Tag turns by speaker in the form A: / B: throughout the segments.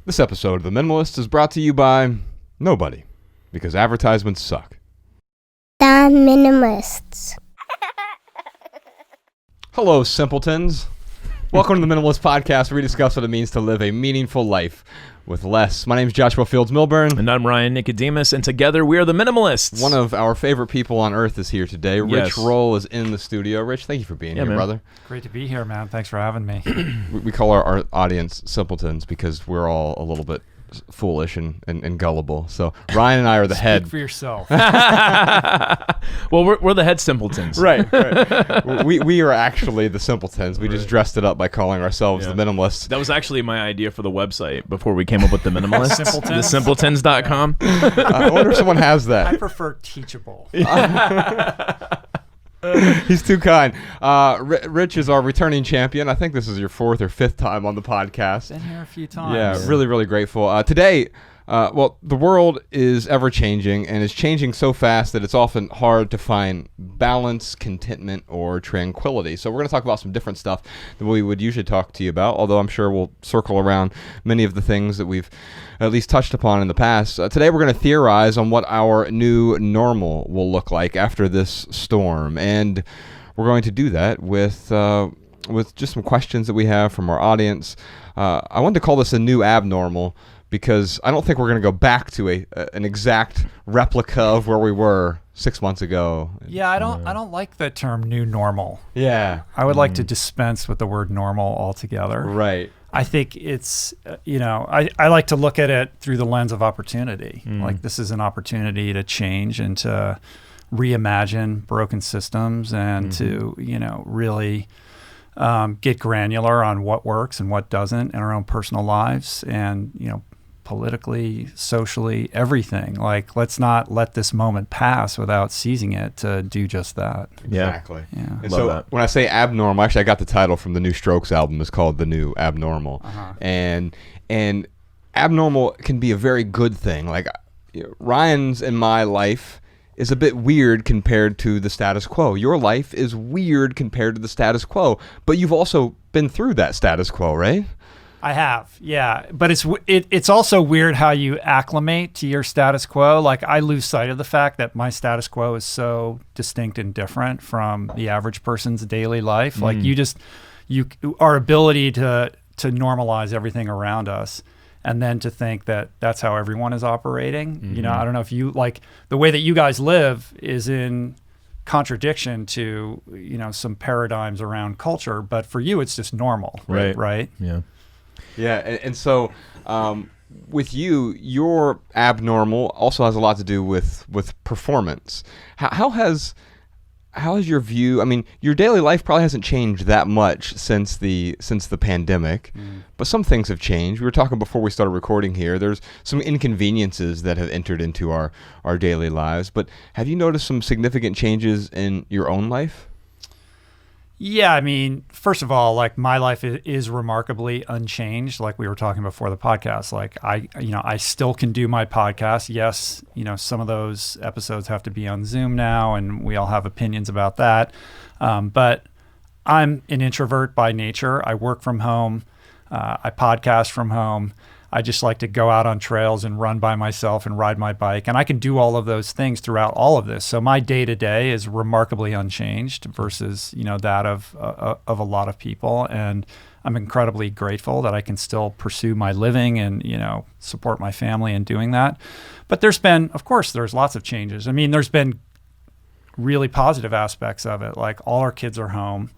A: This episode of The Minimalists is brought to you by nobody, because advertisements suck.
B: The Minimalists.
A: Hello, simpletons. Welcome to the Minimalist Podcast, where we discuss what it means to live a meaningful life with less. My name is Joshua Fields Milburn.
C: And I'm Ryan Nicodemus, and together we are the Minimalists.
A: One of our favorite people on earth is here today.
C: Yes.
A: Rich Roll is in the studio. Rich, thank you for being here,
C: man.
A: brother.
D: Great to be here, man. Thanks for having me.
A: We call our audience simpletons because we're all a little bit foolish and gullible. So Ryan and I are the head.
D: Speak for yourself.
C: Well, we're the head simpletons.
A: Right. we are actually the simpletons. We just dressed it up by calling ourselves the Minimalists.
C: That was actually my idea for the website before we came up with the Minimalists.
D: Simpletons?
C: Thesimpletons.com.
A: I wonder if someone has
D: I
A: that.
D: prefer teachable.
A: He's too kind. Rich is our returning champion. I think this is your fourth or fifth time on the podcast.
D: Been here a few times.
A: Yeah, really grateful. Today, the world is ever-changing, and it's changing so fast that it's often hard to find balance, contentment, or tranquility. So we're going to talk about some different stuff than we would usually talk to you about, although I'm sure we'll circle around many of the things that we've at least touched upon in the past. Today, we're going to theorize on what our new normal will look like after this storm, and we're going to do that with just some questions that we have from our audience. I wanted to call this a new abnormal, because I don't think we're going to go back to an exact replica of where we were 6 months ago.
D: Yeah, I don't like the term new normal.
A: Yeah.
D: I would like to dispense with the word normal altogether.
A: Right.
D: I think it's, I like to look at it through the lens of opportunity. Like, this is an opportunity to change and to reimagine broken systems and to, really get granular on what works and what doesn't in our own personal lives and, politically, socially, everything. Like, let's not let this moment pass without seizing it to do just that.
A: Exactly.
D: Yeah.
A: And
C: Love
A: so
C: that.
A: when I say abnormal, actually I got the title from the new Strokes album. It's called The New Abnormal.
D: Uh-huh.
A: And abnormal can be a very good thing. Like, Ryan's in my life is a bit weird compared to the status quo. Your life is weird compared to the status quo, but you've also been through that status quo, right?
D: I have, yeah. But it's also weird how you acclimate to your status quo. Like, I lose sight of the fact that my status quo is so distinct and different from the average person's daily life. Like, our ability to normalize everything around us, and then to think that that's how everyone is operating. I don't know if you, like, the way that you guys live is in contradiction to, some paradigms around culture, but for you, it's just normal. Right?
C: Yeah.
A: Yeah, and so with you, your abnormal also has a lot to do with performance. How has your view? I mean, your daily life probably hasn't changed that much since the pandemic, but some things have changed. We were talking before we started recording here. There's some inconveniences that have entered into our daily lives. But have you noticed some significant changes in your own life?
D: Yeah, I mean, first of all, like, my life is remarkably unchanged. Like we were talking before the podcast, like I still can do my podcast. Yes, some of those episodes have to be on Zoom now, and we all have opinions about that. But I'm an introvert by nature. I work from home. I podcast from home. I just like to go out on trails and run by myself and ride my bike. And I can do all of those things throughout all of this. So my day-to-day is remarkably unchanged versus, that of a lot of people. And I'm incredibly grateful that I can still pursue my living and, support my family in doing that. But there's lots of changes. I mean, there's been really positive aspects of it. Like, all our kids are home.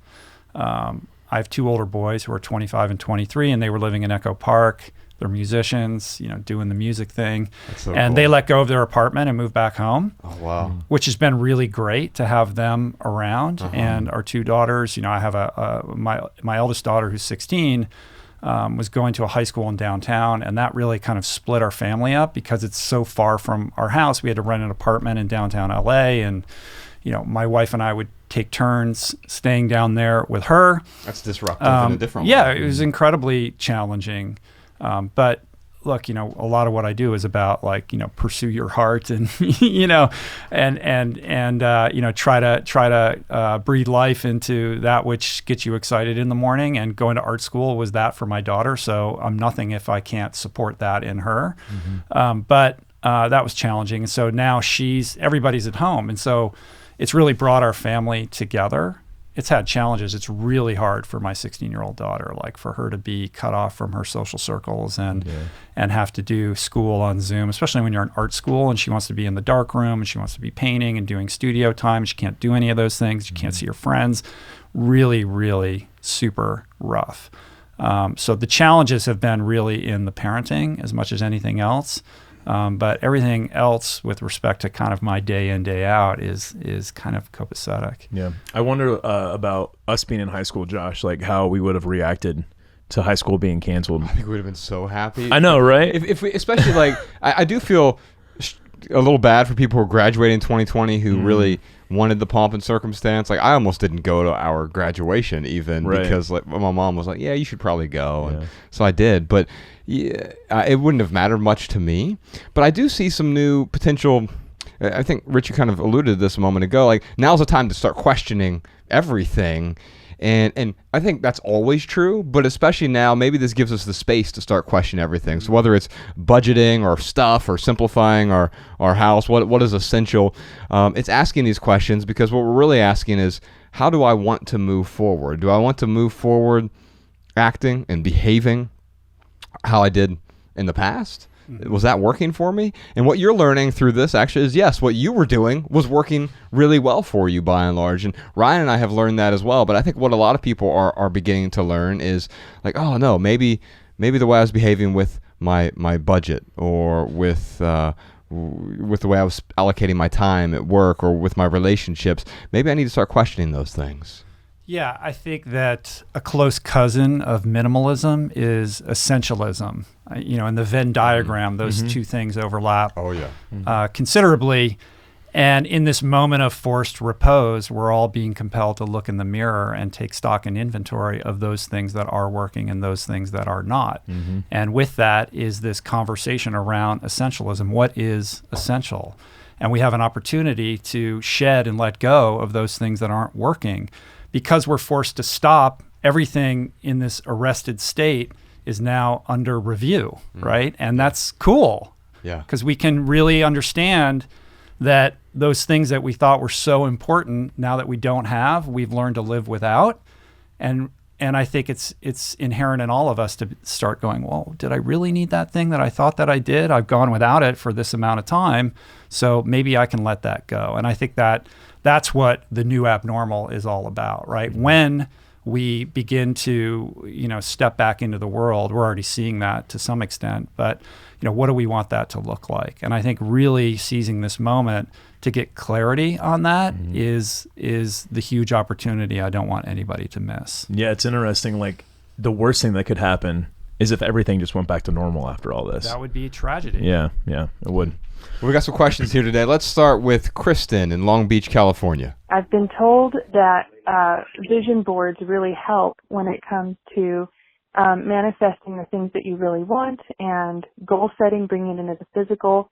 D: I have two older boys who are 25 and 23, and they were living in Echo Park. They're musicians, doing the music thing.
A: That's so
D: and
A: cool.
D: They let go of their apartment and moved back home.
A: Oh, wow.
D: Which has been really great to have them around. And our two daughters, I have my eldest daughter, who's 16, was going to a high school in downtown, and that really kind of split our family up because it's so far from our house. We had to rent an apartment in downtown LA, and my wife and I would take turns staying down there with her.
A: That's disruptive in a different way.
D: Yeah, it was incredibly challenging. But look, a lot of what I do is about like, pursue your heart and, try to breathe life into that which gets you excited in the morning. And going to art school was that for my daughter. So I'm nothing if I can't support that in her. But that was challenging. And so now everybody's at home. And so it's really brought our family together. It's had challenges. It's really hard for my 16-year-old daughter, like for her to be cut off from her social circles and have to do school on Zoom, especially when you're in art school and she wants to be in the dark room and she wants to be painting and doing studio time. She can't do any of those things. She can't see her friends. Really, really super rough. So the challenges have been really in the parenting as much as anything else. But everything else with respect to kind of my day in, day out is kind of copacetic.
C: Yeah. I wonder about us being in high school, Josh, like how we would have reacted to high school being canceled.
A: I think we would have been so happy.
C: I know, right?
A: If we, especially like, I do feel a little bad for people who are graduating in 2020 who really wanted the pomp and circumstance. Like I almost didn't go to our graduation even because like my mom was like, yeah, you should probably go. And so I did, but yeah, it wouldn't have mattered much to me. But I do see some new potential. I think Richie kind of alluded to this a moment ago. Like now's the time to start questioning everything. And I think that's always true, but especially now, maybe this gives us the space to start questioning everything. So whether it's budgeting or stuff or simplifying our house, what is essential, it's asking these questions because what we're really asking is, how do I want to move forward? Do I want to move forward acting and behaving how I did in the past? Was that working for me? And what you're learning through this actually is, yes, what you were doing was working really well for you by and large. And Ryan and I have learned that as well. But I think what a lot of people are beginning to learn is like, oh no, maybe the way I was behaving with my budget or with the way I was allocating my time at work or with my relationships, maybe I need to start questioning those things.
D: Yeah, I think that a close cousin of minimalism is essentialism. In the Venn diagram, those two things overlap considerably. And in this moment of forced repose, we're all being compelled to look in the mirror and take stock and inventory of those things that are working and those things that are not. And with that is this conversation around essentialism. What is essential? And we have an opportunity to shed and let go of those things that aren't working. Because we're forced to stop, everything in this arrested state is now under review, right? And that's cool. Yeah. Because we can really understand that those things that we thought were so important, now that we don't have, we've learned to live without. And I think it's inherent in all of us to start going, well, did I really need that thing that I thought that I did? I've gone without it for this amount of time, so maybe I can let that go. And I think that's what the new abnormal is all about, right? When we begin to, step back into the world, we're already seeing that to some extent, but, what do we want that to look like? And I think really seizing this moment to get clarity on that is the huge opportunity I don't want anybody to miss.
C: Yeah, it's interesting. Like the worst thing that could happen is if everything just went back to normal after all this.
D: That would be a tragedy.
C: Yeah, it would.
A: Well, we got some questions here today. Let's start with Kristen in Long Beach, California.
E: I've been told that vision boards really help when it comes to manifesting the things that you really want and goal setting, bringing it into the physical.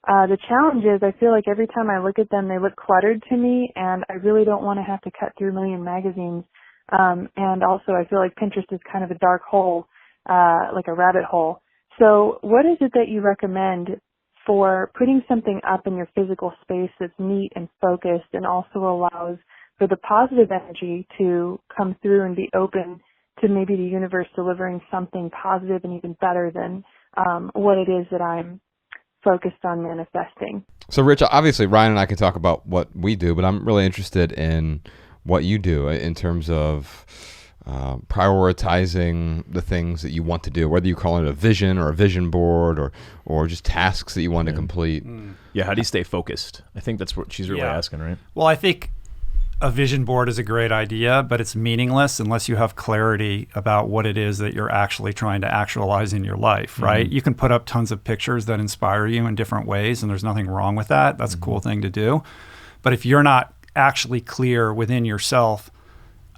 E: The challenge is I feel like every time I look at them, they look cluttered to me, and I really don't want to have to cut through a million magazines. And also I feel like Pinterest is kind of a dark hole, like a rabbit hole. So what is it that you recommend for putting something up in your physical space that's neat and focused and also allows for the positive energy to come through and be open to maybe the universe delivering something positive and even better than what it is that I'm focused on manifesting?
A: So Rich, obviously Ryan and I can talk about what we do, but I'm really interested in what you do in terms of prioritizing the things that you want to do, whether you call it a vision or a vision board or just tasks that you want to complete.
C: Yeah, how do you stay focused? I think that's what she's really asking, right?
D: Well, I think a vision board is a great idea, but it's meaningless unless you have clarity about what it is that you're actually trying to actualize in your life, right? You can put up tons of pictures that inspire you in different ways, and there's nothing wrong with that. That's a cool thing to do. But if you're not actually clear within yourself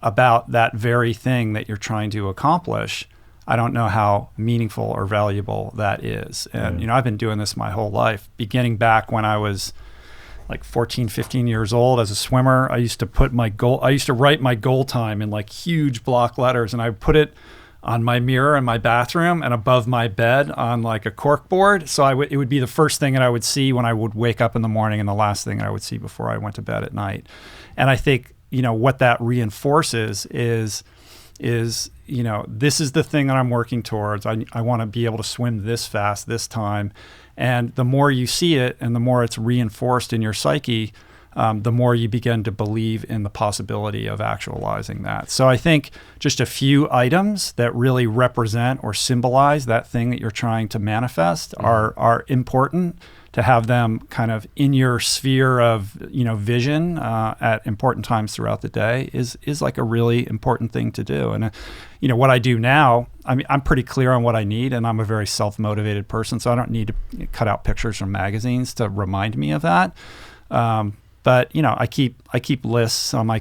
D: about that very thing that you're trying to accomplish, I don't know how meaningful or valuable that is. And, I've been doing this my whole life, beginning back when I was like 14, 15 years old as a swimmer. I used to write my goal time in like huge block letters, and I would put it on my mirror in my bathroom and above my bed on like a cork board. So it would be the first thing that I would see when I would wake up in the morning and the last thing I would see before I went to bed at night. And I think, what that reinforces is, this is the thing that I'm working towards. I want to be able to swim this fast, this time. And the more you see it and the more it's reinforced in your psyche, the more you begin to believe in the possibility of actualizing that. So I think just a few items that really represent or symbolize that thing that you're trying to manifest are important to have them kind of in your sphere of vision at important times throughout the day is like a really important thing to do. And what I do now, I'm pretty clear on what I need, and I'm a very self-motivated person, so I don't need to cut out pictures from magazines to remind me of that. But I keep lists on my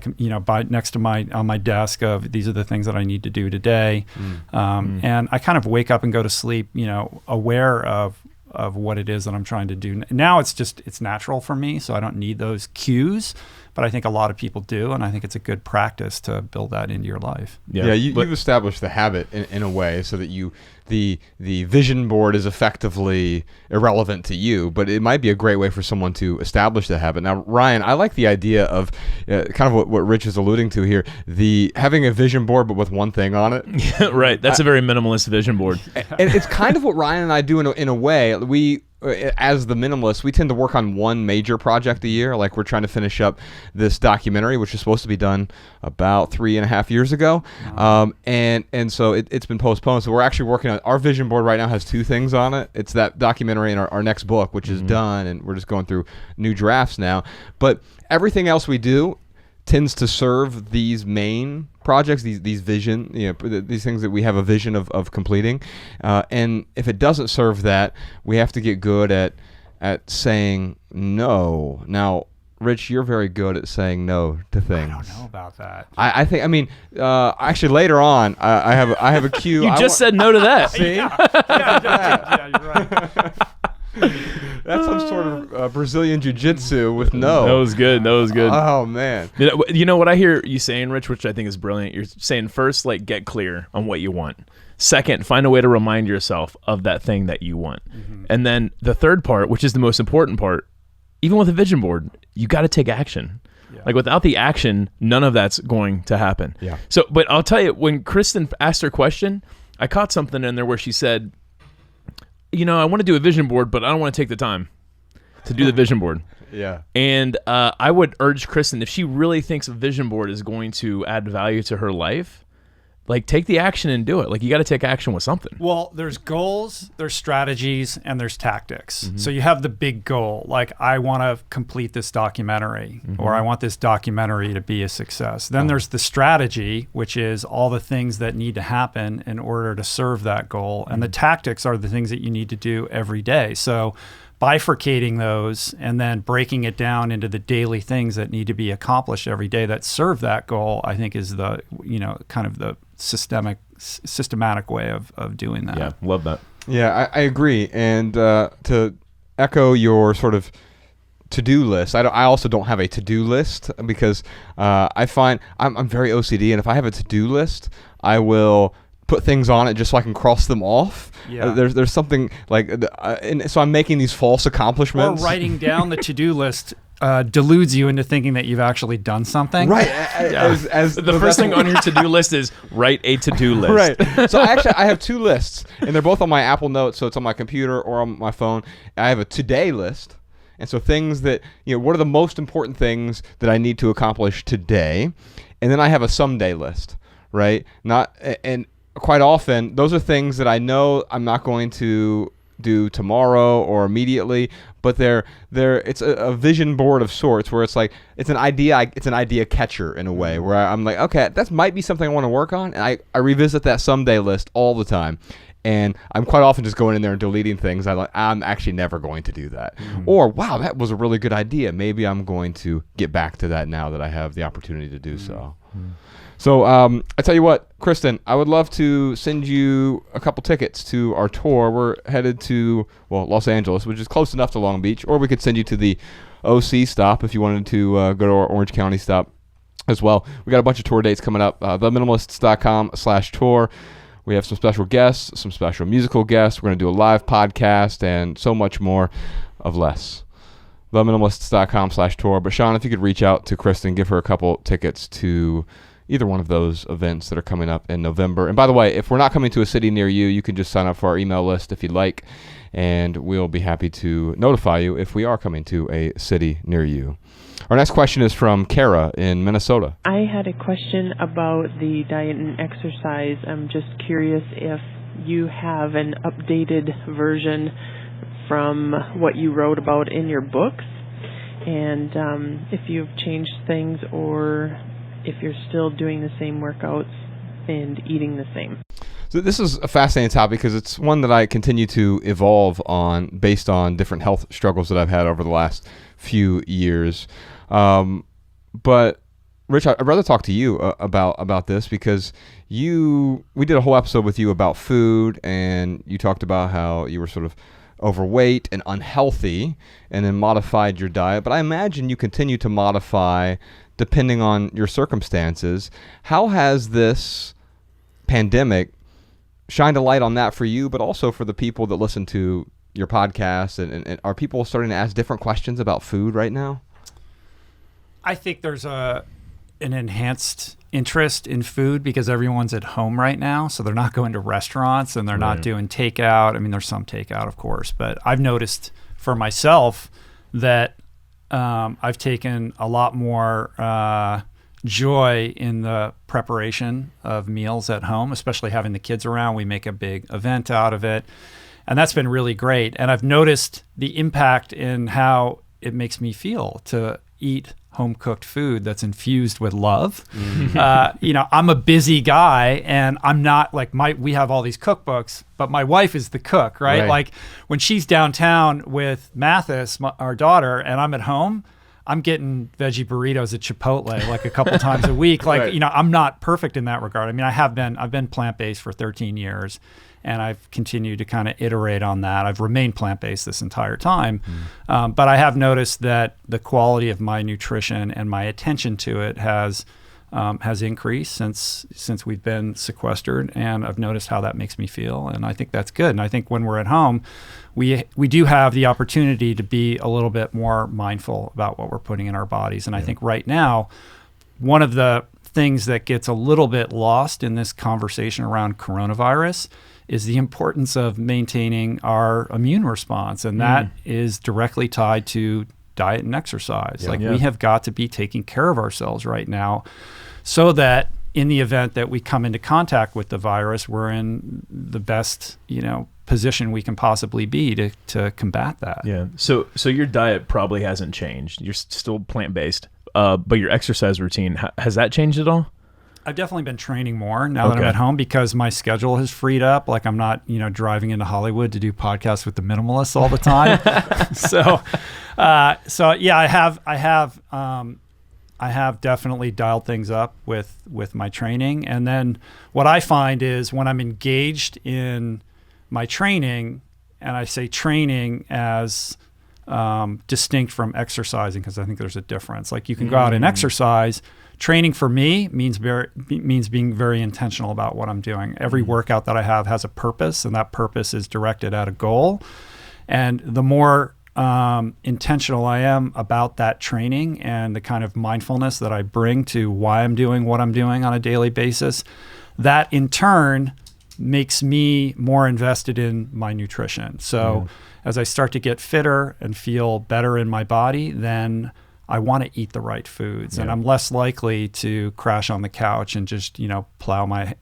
D: on my desk of these are the things that I need to do today, and I kind of wake up and go to sleep aware of what it is that I'm trying to do. Now it's natural for me, so I don't need those cues, but I think a lot of people do, and I think it's a good practice to build that into your life.
A: Yeah, you've established the habit in a way so that the vision board is effectively irrelevant to you, but it might be a great way for someone to establish the habit. Now, Ryan, I like the idea of kind of what Rich is alluding to here, the having a vision board but with one thing on it.
C: Yeah, right. That's a very minimalist vision board.
A: And it's kind of what Ryan and I do in a way. We, as the Minimalists, we tend to work on one major project a year. Like we're trying to finish up this documentary, which is supposed to be done about 3.5 years ago. And so it's been postponed. So we're actually working on, our vision board right now has 2 things on it. It's that documentary and our next book, which is done. And we're just going through new drafts now. But everything else we do tends to serve these main projects, these vision, these things that we have a vision of completing. And if it doesn't serve that, we have to get good at saying no. Now, Rich, you're very good at saying no to things.
D: I don't know about that.
A: I think. Actually, later on, I have a cue.
C: You said no to that.
A: See?
D: Yeah, you're right.
A: That's some sort of Brazilian jiu-jitsu with no.
C: That was good.
A: Oh, man.
C: You know what I hear you saying, Rich, which I think is brilliant? You're saying first, like, get clear on what you want. Second, find a way to remind yourself of that thing that you want. And then the third part, which is the most important part, even with a vision board, you got to take action. Yeah. Like without the action, none of that's going to happen. Yeah. So, but I'll tell you, when Kristen asked her question, I caught something in there where she said, I want to do a vision board, but I don't want to take the time to do the vision board.
A: Yeah.
C: And I would urge Kristen, if she really thinks a vision board is going to add value to her life, like take the action and do it. Like you got to take action with something.
D: Well, there's goals, there's strategies, and there's tactics. So you have the big goal, like I want to complete this documentary, or I want this documentary to be a success. Then there's the strategy, which is all the things that need to happen in order to serve that goal. And the tactics are the things that you need to do every day. So bifurcating those and then breaking it down into the daily things that need to be accomplished every day that serve that goal, I think is the, kind of the systematic way of doing that.
C: Yeah, love that.
A: Yeah, I agree. And to echo your sort of to-do list, I also don't have a to-do list because I find I'm very OCD, and if I have a to-do list, I will put things on it just so I can cross them off. Yeah. There's something like, and so I'm making these false accomplishments.
D: Or writing down the to-do list deludes you into thinking that you've actually done something.
A: Right.
C: As the first thing on your to-do list is write a to-do list.
A: Right. So I have 2 lists, and they're both on my Apple Notes, so it's on my computer or on my phone. I have a today list. And so things that, what are the most important things that I need to accomplish today? And then I have a someday list, right? And quite often, those are things that I know I'm not going to do tomorrow or immediately, but it's a vision board of sorts where it's like it's an idea catcher in a way where I'm like, okay, that might be something I want to work on, and I revisit that someday list all the time. And I'm quite often just going in there and deleting things. I'm actually never going to do that. Or, wow, that was a really good idea. Maybe I'm going to get back to that now that I have the opportunity to do so. So I tell you what, Kristen, I would love to send you a couple tickets to our tour. We're headed to, Los Angeles, which is close enough to Long Beach, or we could send you to the OC stop if you wanted to go to our Orange County stop as well. We got a bunch of tour dates coming up. theminimalists.com/tour. We have some special guests, some special musical guests. We're going to do a live podcast and so much more of less. theminimalists.com/tour. But Sean, if you could reach out to Kristen, give her a couple tickets to either one of those events that are coming up in November. And by the way, if we're not coming to a city near you, you can just sign up for our email list if you'd like, and we'll be happy to notify you if we are coming to a city near you. Our next question is from Kara in Minnesota.
F: I had a question about the diet and exercise. I'm just curious if you have an updated version from what you wrote about in your books, and if you've changed things or if you're still doing the same workouts and eating the same.
A: So this is a fascinating topic because it's one that I continue to evolve on based on different health struggles that I've had over the last few years. But Rich, I'd rather talk to you about this because we did a whole episode with you about food, and you talked about how you were sort of overweight and unhealthy and then modified your diet. But I imagine you continue to modify depending on your circumstances. How has this pandemic shined a light on that for you, but also for the people that listen to your podcast? And are people starting to ask different questions about food right now?
D: I think there's an enhanced interest in food because everyone's at home right now, so they're not going to restaurants and they're not doing takeout. I mean, there's some takeout, of course, but I've noticed for myself that I've taken a lot more joy in the preparation of meals at home, especially having the kids around. We make a big event out of it, and that's been really great. And I've noticed the impact in how it makes me feel to eat home-cooked food that's infused with love. I'm a busy guy, and I'm not like we have all these cookbooks, but my wife is the cook, right? Like when she's downtown with Mathis, our daughter, and I'm at home, I'm getting veggie burritos at Chipotle like a couple times a week. Like, I'm not perfect in that regard. I mean, I've been plant-based for 13 years, and I've continued to kind of iterate on that. I've remained plant-based this entire time. But I have noticed that the quality of my nutrition and my attention to it has increased since we've been sequestered, and I've noticed how that makes me feel, and I think that's good. And I think when we're at home, we do have the opportunity to be a little bit more mindful about what we're putting in our bodies. And I think right now, one of the things that gets a little bit lost in this conversation around coronavirus is the importance of maintaining our immune response, and that is directly tied to diet and exercise. We have got to be taking care of ourselves right now so that in the event that we come into contact with the virus, we're in the best, position we can possibly be to combat that.
C: Yeah. So your diet probably hasn't changed. You're still plant-based, but your exercise routine, has that changed at all?
D: I've definitely been training more now that I'm at home because my schedule has freed up. Like I'm not, driving into Hollywood to do podcasts with the Minimalists all the time. I have definitely dialed things up with my training. And then what I find is when I'm engaged in my training, and I say training as distinct from exercising because I think there's a difference. Like you can go out and exercise. Training for me means being very intentional about what I'm doing. Every workout that I have has a purpose, and that purpose is directed at a goal. And the more intentional I am about that training and the kind of mindfulness that I bring to why I'm doing what I'm doing on a daily basis, that in turn makes me more invested in my nutrition. So as I start to get fitter and feel better in my body, then I want to eat the right foods, and I'm less likely to crash on the couch and just, plow my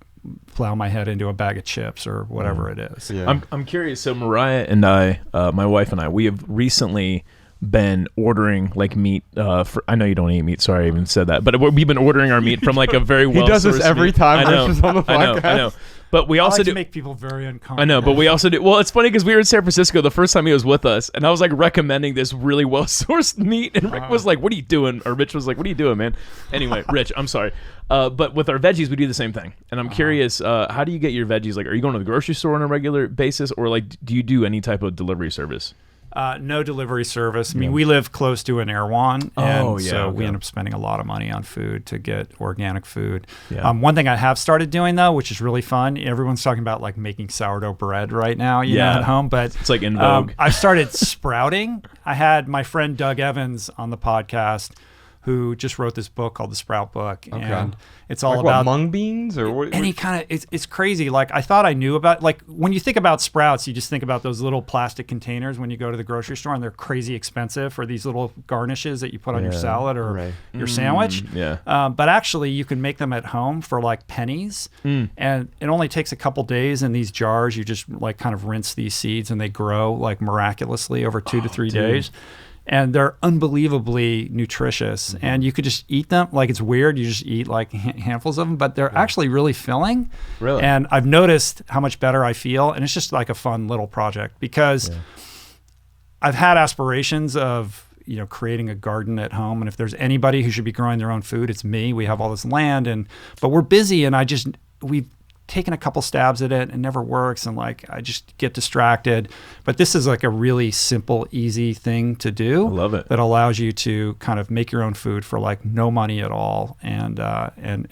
D: head into a bag of chips or whatever it is.
C: Yeah. I'm curious. So Mariah and I, my wife and I, we have recently been ordering like meat. I know you don't eat meat. Sorry, I even said that. But we've been ordering our meat from like a very well.
A: He does this every time.
C: I know.
A: On the podcast.
C: I know. But we
D: I
C: also
D: like
C: do.
D: to make people very uncomfortable.
C: I know, but we also do. Well, it's funny because we were in San Francisco the first time he was with us, and I was like recommending this really well-sourced meat, and Rick was like, "What are you doing?" Or Rich was like, "What are you doing, man?" Anyway, Rich, I'm sorry. But with our veggies, we do the same thing, and I'm curious, how do you get your veggies? Like, are you going to the grocery store on a regular basis, or like, do you do any type of delivery service?
D: No delivery service. I mean, we live close to an Erewhon, and so we
C: okay.
D: end up spending a lot of money on food to get organic food.
C: Yeah.
D: One thing I have started doing, though, which is really fun, everyone's talking about like making sourdough bread right now, you know, at home, but
C: it's like in vogue.
D: I started sprouting. I had my friend Doug Evans on the podcast, who just wrote this book called The Sprout Book, and it's all
A: Like
D: about
A: what, mung beans or what?
D: any kind of. It's crazy. Like I thought I knew about. Like when you think about sprouts, you just think about those little plastic containers when you go to the grocery store, and they're crazy expensive for these little garnishes that you put on your salad or your sandwich. But actually, you can make them at home for like pennies, and it only takes a couple days in these jars. You just like kind of rinse these seeds, and they grow like miraculously over 2 to 3 days. And they're unbelievably nutritious, and you could just eat them. Like it's weird, you just eat like handfuls of them, but they're actually really filling.
C: Really?
D: And I've noticed how much better I feel, and it's just like a fun little project because I've had aspirations of creating a garden at home, and if there's anybody who should be growing their own food, it's me. We have all this land, but we're busy, and we've taken a couple stabs at it and it never works, and like I just get distracted. But this is like a really simple, easy thing to do.
C: I love it.
D: That allows you to kind of make your own food for like no money at all, and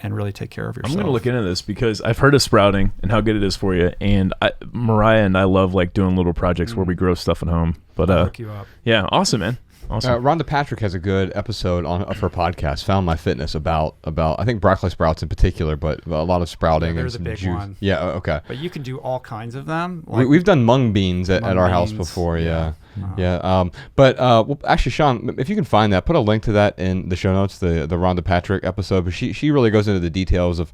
D: really take care of yourself.
C: I'm going to look into this because I've heard of sprouting and how good it is for you, and Mariah and I love like doing little projects where we grow stuff at home. But
D: I'll hook you up.
C: Yeah, awesome, man. Awesome.
A: Rhonda Patrick has a good episode of her podcast, Found My Fitness, about I think broccoli sprouts in particular, but a lot of sprouting and
D: the
A: some
D: big
A: juice.
D: one.
A: Yeah, okay.
D: But you can do all kinds of them. Like
A: We've done mung beans at our house
D: beans,
A: before, But well, actually, Sean, if you can find that, put a link to that in the show notes, the Rhonda Patrick episode. But she really goes into the details of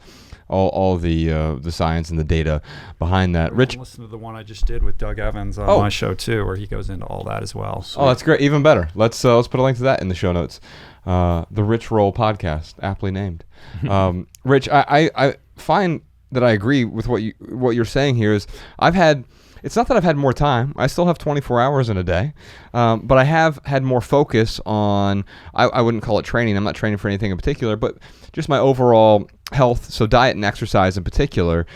A: all the science and the data behind that. Rich,
D: listen to the one I just did with Doug Evans on my show too, where he goes into all that as well.
A: Oh, that's great. Even better. Let's put a link to that in the show notes. The Rich Roll podcast, aptly named. Rich, I find that I agree with what you're saying here. Is it's not that I've had more time. I still have 24 hours in a day, but I have had more focus on. I wouldn't call it training. I'm not training for anything in particular, but just my overall health. So diet and exercise in particular.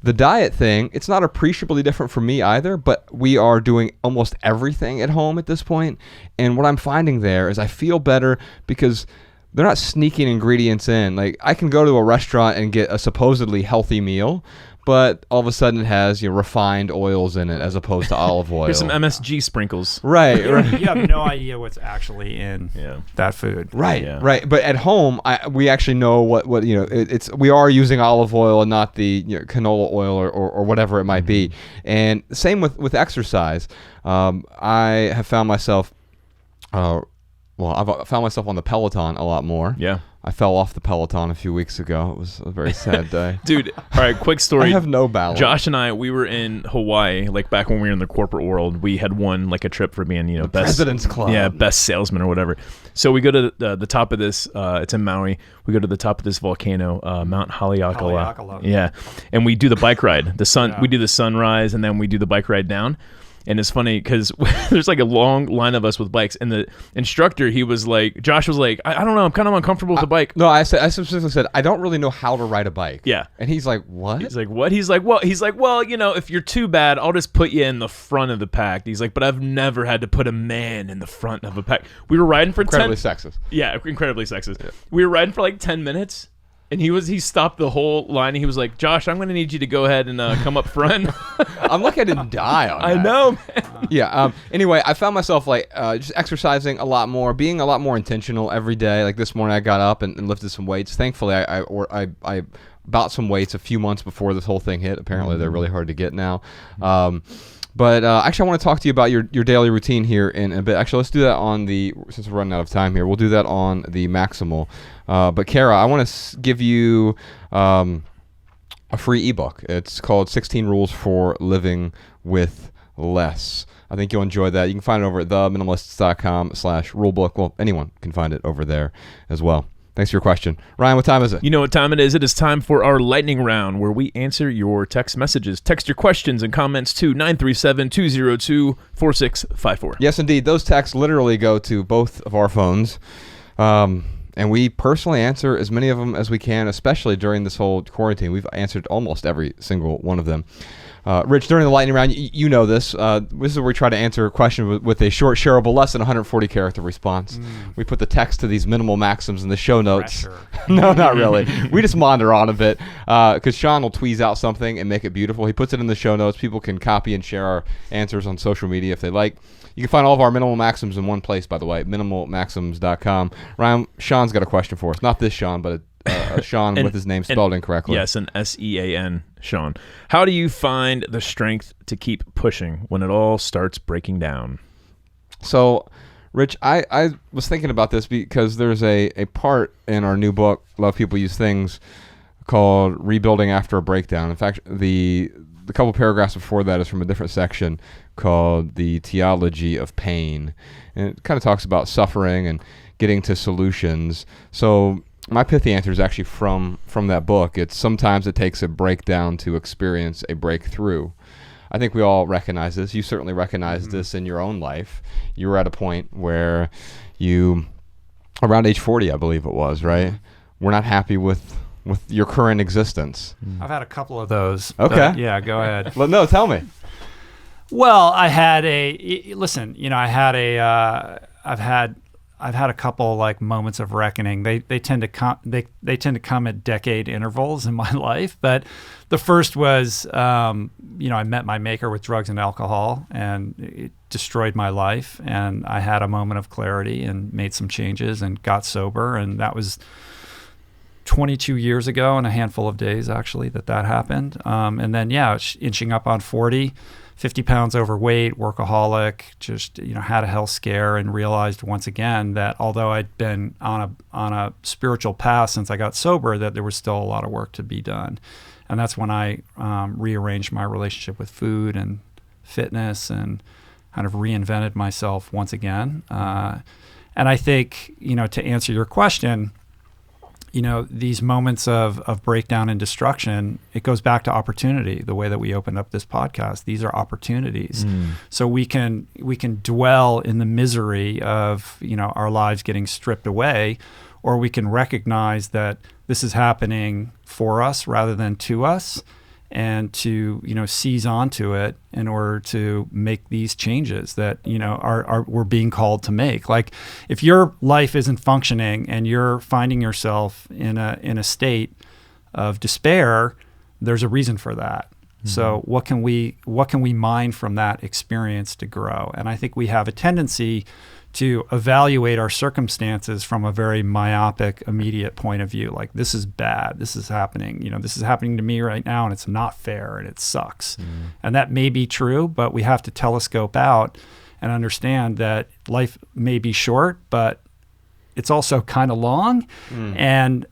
A: The diet thing, it's not appreciably different for me either, but we are doing almost everything at home at this point. And what I'm finding there is I feel better because they're not sneaking ingredients in. Like I can go to a restaurant and get a supposedly healthy meal, but all of a sudden it has refined oils in it as opposed to olive oil.
C: Here's some MSG sprinkles.
A: Right.
D: You have no idea what's actually in that food.
A: Right. But at home, we actually know what we are using olive oil and not the canola oil or whatever it might be. And same with exercise. I have found myself, I've found myself on the Peloton a lot more.
C: Yeah.
A: I fell off the Peloton a few weeks ago. It was a very sad day.
C: Dude, all right, quick story.
A: I have no balance.
C: Josh and I, we were in Hawaii, like back when we were in the corporate world. We had won like a trip for being, best
A: President's Club.
C: Yeah, best salesman or whatever. So we go to the top of this, it's in Maui. We go to the top of this volcano, Mount Haleakala. Yeah. And we do the bike ride. We do the sunrise and then we do the bike ride down. And it's funny because there's like a long line of us with bikes, and the instructor, Josh was like, I don't know, I'm kind of uncomfortable with the bike.
A: No, I specifically said, I don't really know how to ride a bike.
C: Yeah.
A: And he's like, what?
C: He's like, what? He's like, well, if you're too bad, I'll just put you in the front of the pack. He's like, but I've never had to put a man in the front of a pack. We were riding for
A: incredibly sexist.
C: Yeah, incredibly sexist. Yeah. We were riding for like 10 minutes. And he stopped the whole line. And he was like, Josh, I'm going to need you to go ahead and come up front.
A: I'm lucky I didn't die on that.
C: I know, man.
A: Yeah. Anyway, I found myself just exercising a lot more, being a lot more intentional every day. Like this morning, I got up and lifted some weights. Thankfully, I bought some weights a few months before this whole thing hit. Apparently, they're really hard to get now. But actually, I want to talk to you about your daily routine here in a bit. Actually, let's do that since we're running out of time here, we'll do that on the Maximal. But Kara, I want to give you a free ebook. It's called 16 Rules for Living with Less. I think you'll enjoy that. You can find it over at theminimalists.com/rulebook. Well, anyone can find it over there as well. Thanks for your question. Ryan, what time is it?
C: You know what time it is. It is time for our lightning round where we answer your text messages. Text your questions and comments to 937-202-4654.
A: Yes, indeed. Those texts literally go to both of our phones. And we personally answer as many of them as we can, especially during this whole quarantine. We've answered almost every single one of them. Rich, during the lightning round, you know this. This is where we try to answer a question with a short, shareable, less than 140 character response. We put the text to these minimal maxims in the show notes. No, not really. We just monitor on a bit because Sean will tweeze out something and make it beautiful. He puts it in the show notes. People can copy and share our answers on social media if they like. You can find all of our minimal maxims in one place, by the way, minimalmaxims.com. Ryan, Sean's got a question for us. Not this Sean, but a Sean with his name spelled incorrectly.
C: Yes, an S-E-A-N, Sean. How do you find the strength to keep pushing when it all starts breaking down?
A: So, Rich, I was thinking about this because there's a part in our new book, Love People Use Things, called Rebuilding After a Breakdown. In fact, the couple paragraphs before that is from a different section called The Theology of Pain. And it kind of talks about suffering and getting to solutions. So my pithy answer is actually from that book. It's sometimes it takes a breakdown to experience a breakthrough. I think we all recognize this. You certainly recognize this in your own life. You were at a point where you, around age 40, I believe it was, right? We're not happy with your current existence.
D: I've had a couple of those.
A: Okay.
D: Yeah, go ahead.
A: Well, no, tell me.
D: Well, I've had a couple like moments of reckoning. They tend to come at decade intervals in my life. But the first was, I met my maker with drugs and alcohol, and it destroyed my life. And I had a moment of clarity and made some changes and got sober. And that was 22 years ago and a handful of days actually that happened. And then, inching up on 40. 50 pounds overweight, workaholic, just had a health scare and realized once again that although I'd been on a spiritual path since I got sober, that there was still a lot of work to be done. And that's when I rearranged my relationship with food and fitness and kind of reinvented myself once again. And I think, to answer your question, these moments of breakdown and destruction, it goes back to opportunity, the way that we opened up this podcast. These are opportunities. So we can dwell in the misery of, our lives getting stripped away, or we can recognize that this is happening for us rather than to us, and to, seize onto it in order to make these changes that, we're being called to make. Like if your life isn't functioning and you're finding yourself in a state of despair, there's a reason for that. So what can we mine from that experience to grow? And I think we have a tendency to evaluate our circumstances from a very myopic, immediate point of view. Like, this is bad. This is happening. This is happening to me right now, and it's not fair, and it sucks. And that may be true, but we have to telescope out and understand that life may be short, but it's also kind of long. And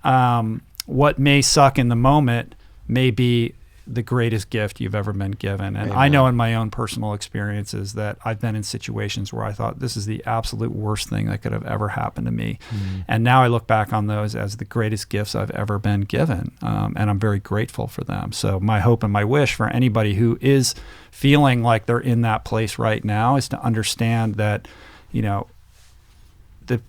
D: what may suck in the moment may be the greatest gift you've ever been given. And I know in my own personal experiences that I've been in situations where I thought this is the absolute worst thing that could have ever happened to me. And now I look back on those as the greatest gifts I've ever been given. And I'm very grateful for them. So my hope and my wish for anybody who is feeling like they're in that place right now is to understand that,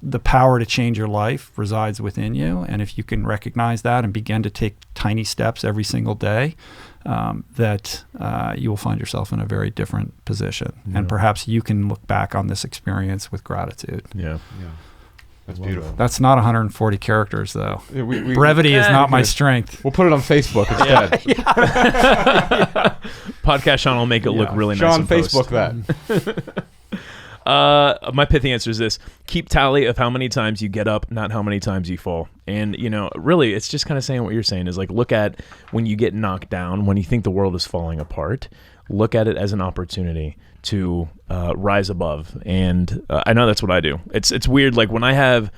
D: the power to change your life resides within you. And if you can recognize that and begin to take tiny steps every single day, that you will find yourself in a very different position. And perhaps you can look back on this experience with gratitude.
C: Yeah.
A: That's beautiful.
D: That's not 140 characters, though.
A: Yeah,
D: Brevity is not my strength.
A: We'll put it on Facebook instead.
C: Podcast Sean will make it look really nice.
A: Sean, Facebook that.
C: My pithy answer is this: keep tally of how many times you get up, not how many times you fall. And, really, it's just kind of saying what you're saying is like, look at when you get knocked down, when you think the world is falling apart, look at it as an opportunity to rise above. And I know that's what I do. It's weird. Like when I have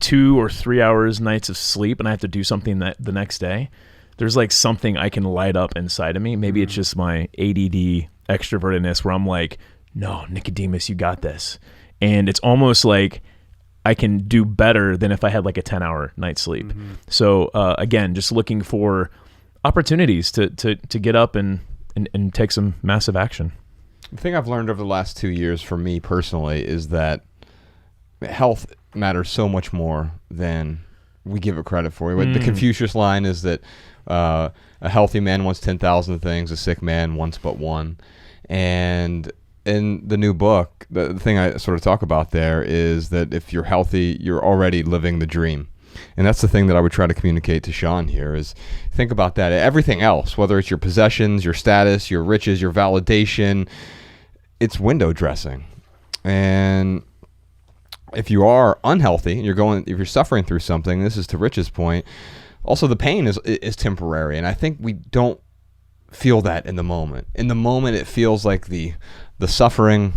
C: 2 or 3 hours nights of sleep and I have to do something that the next day, there's like something I can light up inside of me. Maybe it's just my ADD extrovertedness where I'm like, no, Nicodemus, you got this. And it's almost like I can do better than if I had like a 10-hour night's sleep.
D: Mm-hmm.
C: So again, just looking for opportunities to get up and take some massive action.
A: The thing I've learned over the last 2 years for me personally is that health matters so much more than we give it credit for. The Confucius line is that a healthy man wants 10,000 things, a sick man wants but one. And in the new book, the thing I sort of talk about there is that if you're healthy, you're already living the dream. And that's the thing that I would try to communicate to Sean here is think about that. Everything else, whether it's your possessions, your status, your riches, your validation, it's window dressing. And if you are unhealthy and if you're suffering through something, this is to Rich's point, also the pain is temporary. And I think we don't feel that in the moment. In the moment, it feels like the suffering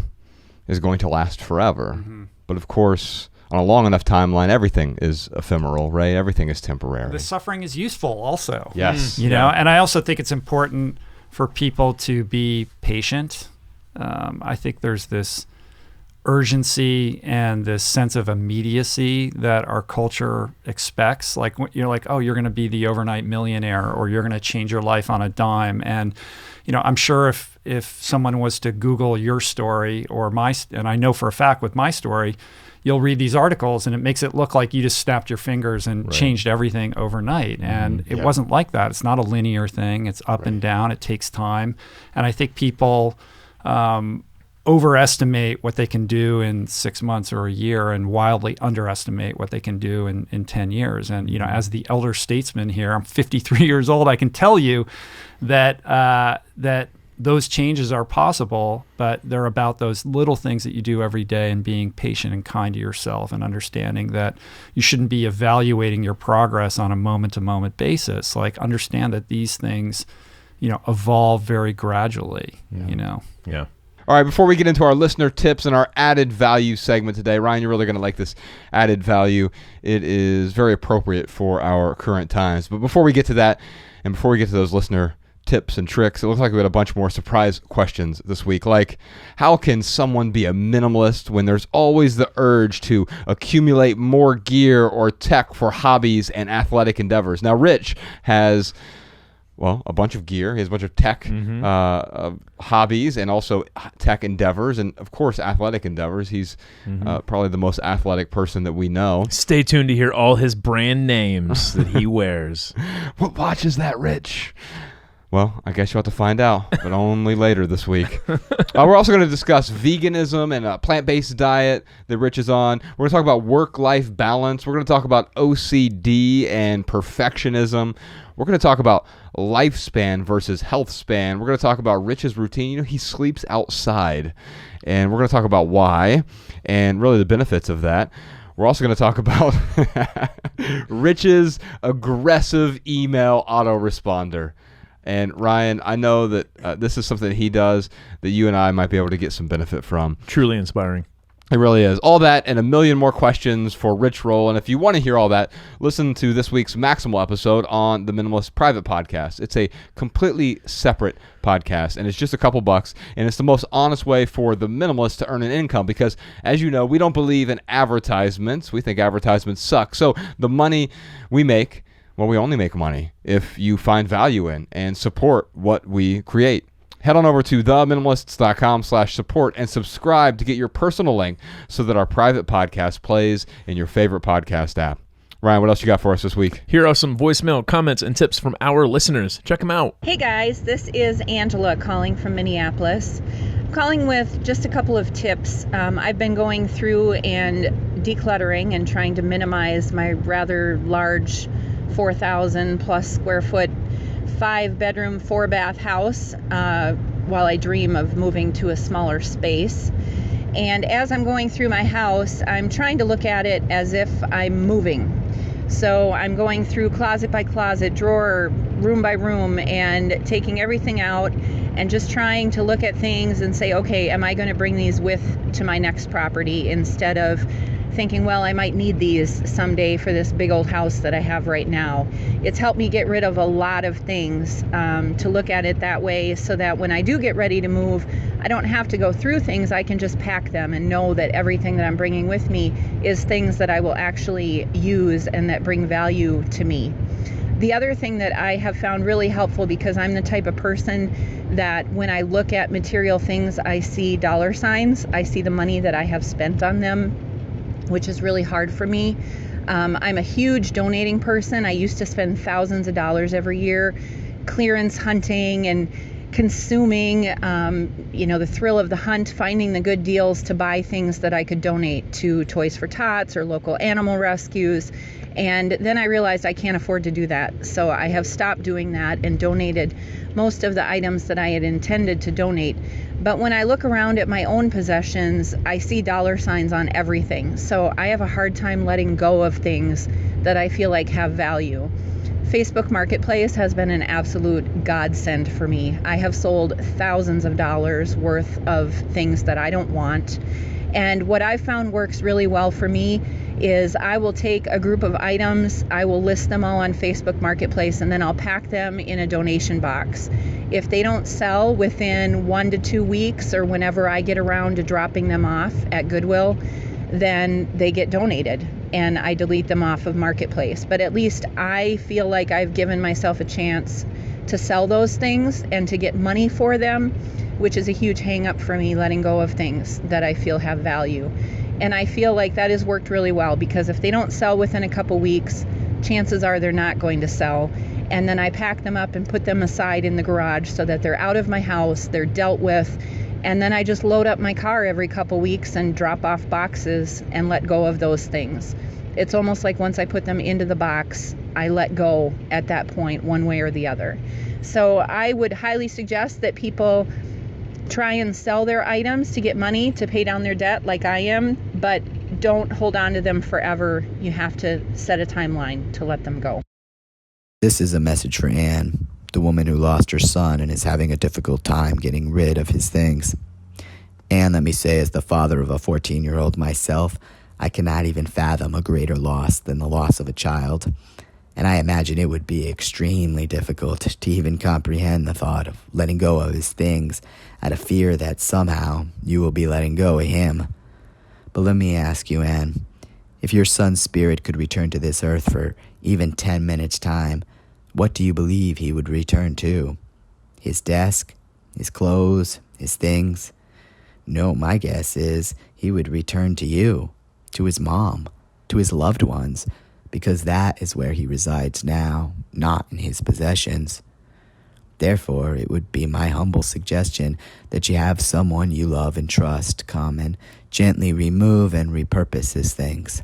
A: is going to last forever.
D: Mm-hmm.
A: But of course, on a long enough timeline, everything is ephemeral, right? Everything is temporary.
D: The suffering is useful also.
A: Yes.
D: You know, and I also think it's important for people to be patient. I think there's this urgency and this sense of immediacy that our culture expects. Like you're like, oh, you're going to be the overnight millionaire, or you're going to change your life on a dime. And you know, I'm sure if someone was to Google your story or and I know for a fact with my story, you'll read these articles and it makes it look like you just snapped your fingers and changed everything overnight. And it wasn't like that. It's not a linear thing. It's up and down. It takes time. And I think people overestimate what they can do in 6 months or a year and wildly underestimate what they can do in 10 years. And, you know, as the elder statesman here, I'm 53 years old, I can tell you that that those changes are possible, but they're about those little things that you do every day and being patient and kind to yourself and understanding that you shouldn't be evaluating your progress on a moment-to-moment basis. Like, understand that these things, you know, evolve very gradually, you know.
C: Yeah.
A: All right, before we get into our listener tips and our added value segment today, Ryan, you're really going to like this added value. It is very appropriate for our current times. But before we get to that, and before we get to those listener tips and tricks, it looks like we had a bunch more surprise questions this week, like how can someone be a minimalist when there's always the urge to accumulate more gear or tech for hobbies and athletic endeavors? Now, Rich has... well, a bunch of gear. He has a bunch of tech hobbies and also tech endeavors, and of course, athletic endeavors. He's probably the most athletic person that we know.
C: Stay tuned to hear all his brand names that he wears.
A: What watch is that, Rich? Well, I guess you'll have to find out, but only later this week. We're also going to discuss veganism and a plant-based diet that Rich is on. We're going to talk about work-life balance. We're going to talk about OCD and perfectionism. We're going to talk about lifespan versus health span. We're going to talk about Rich's routine. You know, he sleeps outside, and we're going to talk about why and really the benefits of that. We're also going to talk about Rich's aggressive email autoresponder. And Ryan, I know that this is something that he does that you and I might be able to get some benefit from.
C: Truly inspiring.
A: It really is. All that and a million more questions for Rich Roll. And if you want to hear all that, listen to this week's Maximal episode on the Minimalist Private Podcast. It's a completely separate podcast, and it's just a couple bucks, and it's the most honest way for the minimalist to earn an income because, as you know, we don't believe in advertisements. We think advertisements suck. So the money we make, well, we only make money if you find value in and support what we create. Head on over to theminimalists.com/support and subscribe to get your personal link so that our private podcast plays in your favorite podcast app. Ryan, what else you got for us this week?
C: Here are some voicemail comments and tips from our listeners. Check them out.
G: Hey guys, this is Angela calling from Minneapolis. I'm calling with just a couple of tips. I've been going through and decluttering and trying to minimize my rather large 4,000 plus square foot 5-bedroom, 4-bath house while I dream of moving to a smaller space. And as I'm going through my house, I'm trying to look at it as if I'm moving. So I'm going through closet by closet, drawer, room by room, and taking everything out and just trying to look at things and say, okay, am I going to bring these with to my next property instead of thinking, well, I might need these someday for this big old house that I have right now. It's helped me get rid of a lot of things, to look at it that way, so that when I do get ready to move, I don't have to go through things. I can just pack them and know that everything that I'm bringing with me is things that I will actually use and that bring value to me. The other thing that I have found really helpful, because I'm the type of person that when I look at material things, I see dollar signs. I see the money that I have spent on them, which is really hard for me. I'm a huge donating person. I used to spend thousands of dollars every year clearance hunting and consuming, the thrill of the hunt, finding the good deals to buy things that I could donate to Toys for Tots or local animal rescues. And then I realized I can't afford to do that. So I have stopped doing that and donated most of the items that I had intended to donate. But when I look around at my own possessions, I see dollar signs on everything. So I have a hard time letting go of things that I feel like have value. Facebook Marketplace has been an absolute godsend for me. I have sold thousands of dollars worth of things that I don't want. And what I found works really well for me is I will take a group of items, I will list them all on Facebook Marketplace, and then I'll pack them in a donation box. If they don't sell within 1 to 2 weeks, or whenever I get around to dropping them off at Goodwill, then they get donated and I delete them off of Marketplace. But at least I feel like I've given myself a chance to sell those things and to get money for them, which is a huge hang up for me, letting go of things that I feel have value. And I feel like that has worked really well, because if they don't sell within a couple weeks, chances are they're not going to sell. And then I pack them up and put them aside in the garage so that they're out of my house, they're dealt with. And then I just load up my car every couple weeks and drop off boxes and let go of those things. It's almost like once I put them into the box, I let go at that point, one way or the other. So I would highly suggest that people try and sell their items to get money to pay down their debt like I am, but don't hold on to them forever. You have to set a timeline to let them go.
H: This is a message for Anne, the woman who lost her son and is having a difficult time getting rid of his things. And let me say, as the father of a 14-year-old myself, I cannot even fathom a greater loss than the loss of a child. And I imagine it would be extremely difficult to even comprehend the thought of letting go of his things out of fear that somehow you will be letting go of him. But let me ask you, Anne, if your son's spirit could return to this earth for even 10 minutes' time, what do you believe he would return to? His desk? His clothes? His things? No, my guess is he would return to you, to his mom, to his loved ones, because that is where he resides now, not in his possessions. Therefore, it would be my humble suggestion that you have someone you love and trust come and gently remove and repurpose his things.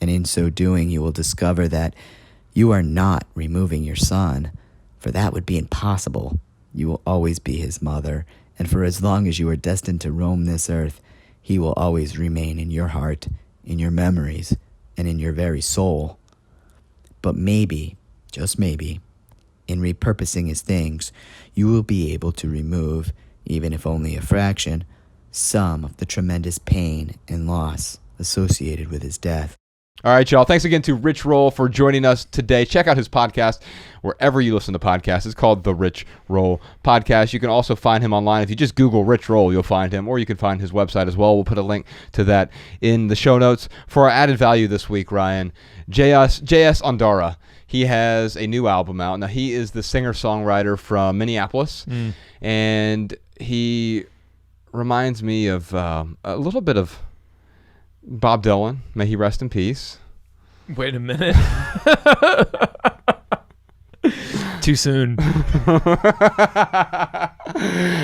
H: And in so doing, you will discover that you are not removing your son, for that would be impossible. You will always be his mother, and for as long as you are destined to roam this earth, he will always remain in your heart, in your memories, and in your very soul. But maybe, just maybe, in repurposing his things, you will be able to remove, even if only a fraction, some of the tremendous pain and loss associated with his death.
A: All right, y'all. Thanks again to Rich Roll for joining us today. Check out his podcast wherever you listen to podcasts. It's called The Rich Roll Podcast. You can also find him online. If you just Google Rich Roll, you'll find him, or you can find his website as well. We'll put a link to that in the show notes. For our added value this week, Ryan, J.S. Ondara. He has a new album out. Now, he is the singer-songwriter from Minneapolis, and he reminds me of a little bit of Bob Dylan. May he rest in peace.
C: Wait a minute. Too soon.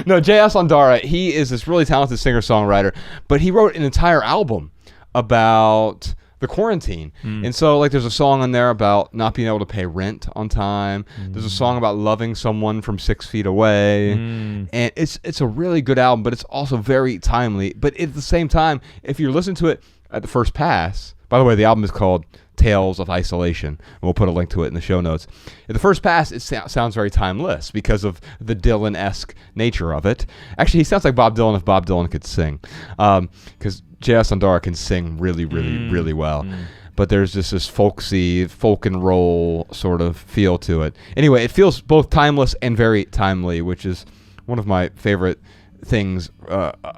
A: No, J.S. Ondara, he is this really talented singer-songwriter, but he wrote an entire album about the quarantine. And so, like, there's a song on there about not being able to pay rent on time. There's a song about loving someone from 6 feet away. And it's a really good album, but it's also very timely. But at the same time, if you listen to it at the first pass, by the way, the album is called Tales of Isolation. We'll put a link to it in the show notes. At the first pass, it sounds very timeless because of the Dylan-esque nature of it. Actually, he sounds like Bob Dylan if Bob Dylan could sing. Because J.S. Andara can sing really, really well. But there's just this folksy, folk and roll sort of feel to it. Anyway, it feels both timeless and very timely, which is one of my favorite things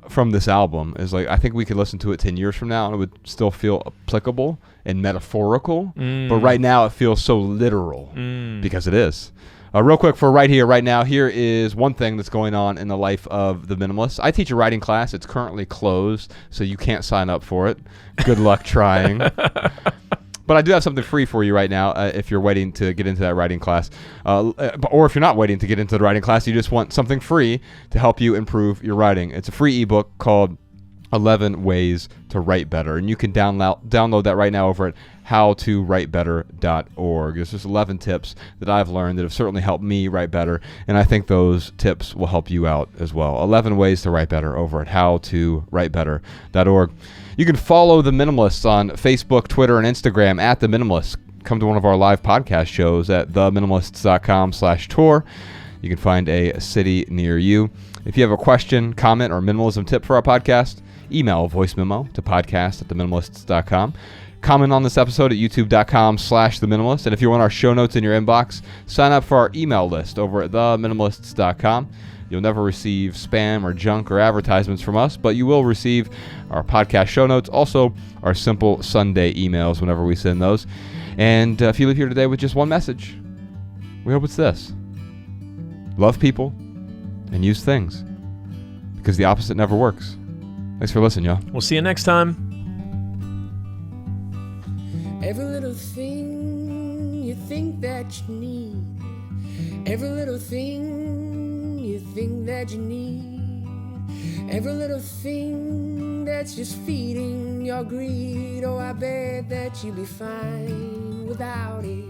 A: from this album. Is like, I think we could listen to it 10 years from now and it would still feel applicable and metaphorical. But right now it feels so literal because it is. Real quick for right here, right now, here is one thing that's going on in the life of the Minimalists. I teach a writing class. It's currently closed, so you can't sign up for it. Good luck trying. But I do have something free for you right now if you're waiting to get into that writing class. Or if you're not waiting to get into the writing class, you just want something free to help you improve your writing. It's a free ebook called 11 Ways to Write Better. And you can download that right now over at howtowritebetter.org. There's just 11 tips that I've learned that have certainly helped me write better, and I think those tips will help you out as well. 11 Ways to Write Better over at howtowritebetter.org. You can follow The Minimalists on Facebook, Twitter, and Instagram at The Minimalists. Come to one of our live podcast shows at theminimalists.com/tour. You can find a city near you. If you have a question, comment, or minimalism tip for our podcast, email a voice memo to podcast@theminimalists.com. Comment on this episode at youtube.com/theminimalists. And if you want our show notes in your inbox, sign up for our email list over at theminimalists.com. You'll never receive spam or junk or advertisements from us, but you will receive our podcast show notes, also our simple Sunday emails whenever we send those. And if you leave here today with just one message, we hope it's this: love people and use things, because the opposite never works. Thanks for listening, y'all.
C: We'll see you next time.
I: Every little thing you think that you need, every little thing you think that you need, every little thing that's just feeding your greed. Oh, I bet that you'd be fine without it.